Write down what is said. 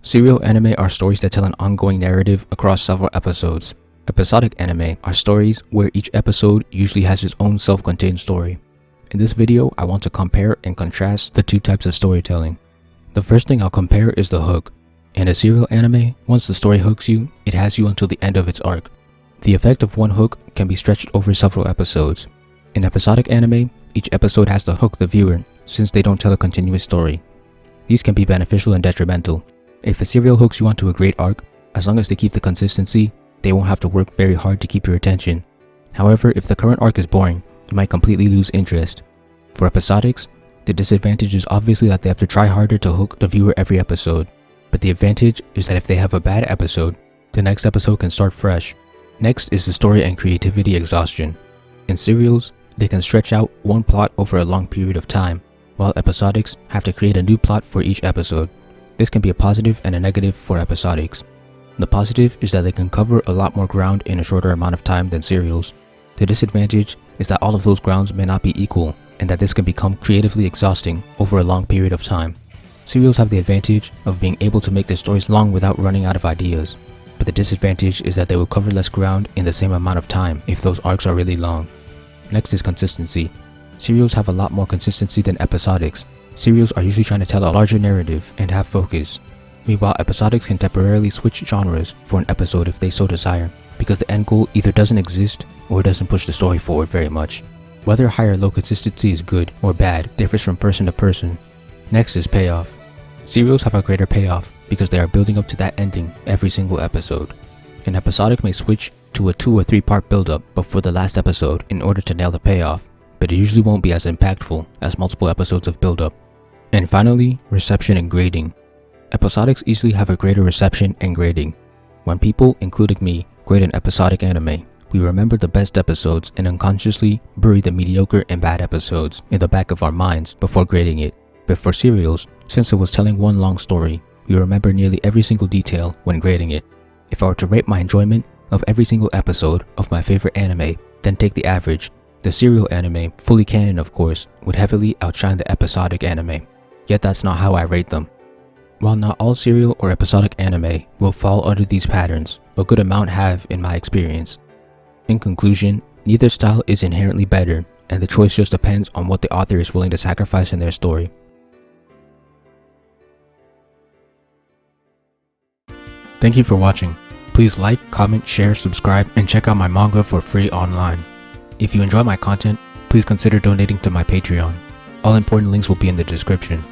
Serial anime are stories that tell an ongoing narrative across several episodes. Episodic anime are stories where each episode usually has its own self-contained story. In this video, I want to compare and contrast the two types of storytelling. The first thing I'll compare is the hook. In a serial anime, once the story hooks you, it has you until the end of its arc. The effect of one hook can be stretched over several episodes. In episodic anime, each episode has to hook the viewer since they don't tell a continuous story. These can be beneficial and detrimental. If a serial hooks you onto a great arc, as long as they keep the consistency, they won't have to work very hard to keep your attention. However, if the current arc is boring, you might completely lose interest. For episodics, the disadvantage is obviously that they have to try harder to hook the viewer every episode. But the advantage is that if they have a bad episode, the next episode can start fresh. Next is the story and creativity exhaustion. In serials, they can stretch out one plot over a long period of time, while episodics have to create a new plot for each episode. This can be a positive and a negative for episodics. The positive is that they can cover a lot more ground in a shorter amount of time than serials. The disadvantage is that all of those grounds may not be equal, and that this can become creatively exhausting over a long period of time. Serials have the advantage of being able to make their stories long without running out of ideas, but the disadvantage is that they will cover less ground in the same amount of time if those arcs are really long. Next is consistency. Serials have a lot more consistency than episodics. Serials are usually trying to tell a larger narrative and have focus. Meanwhile, episodics can temporarily switch genres for an episode if they so desire, because the end goal either doesn't exist or doesn't push the story forward very much. Whether high or low consistency is good or bad differs from person to person. Next is payoff. Serials have a greater payoff because they are building up to that ending every single episode. An episodic may switch to a 2 or 3 part build-up before the last episode in order to nail the payoff, but it usually won't be as impactful as multiple episodes of build-up. And finally, reception and grading. Episodics easily have a greater reception and grading. When people, including me, grade an episodic anime, we remember the best episodes and unconsciously bury the mediocre and bad episodes in the back of our minds before grading it. But for serials, since it was telling one long story, we remember nearly every single detail when grading it. If I were to rate my enjoyment of every single episode of my favorite anime, then take the average, the serial anime, fully canon of course, would heavily outshine the episodic anime. Yet that's not how I rate them. While not all serial or episodic anime will fall under these patterns, a good amount have in my experience. In conclusion, neither style is inherently better, and the choice just depends on what the author is willing to sacrifice in their story. Thank you for watching. Please like, comment, share, subscribe, and check out my manga for free online. If you enjoy my content, please consider donating to my Patreon. All important links will be in the description.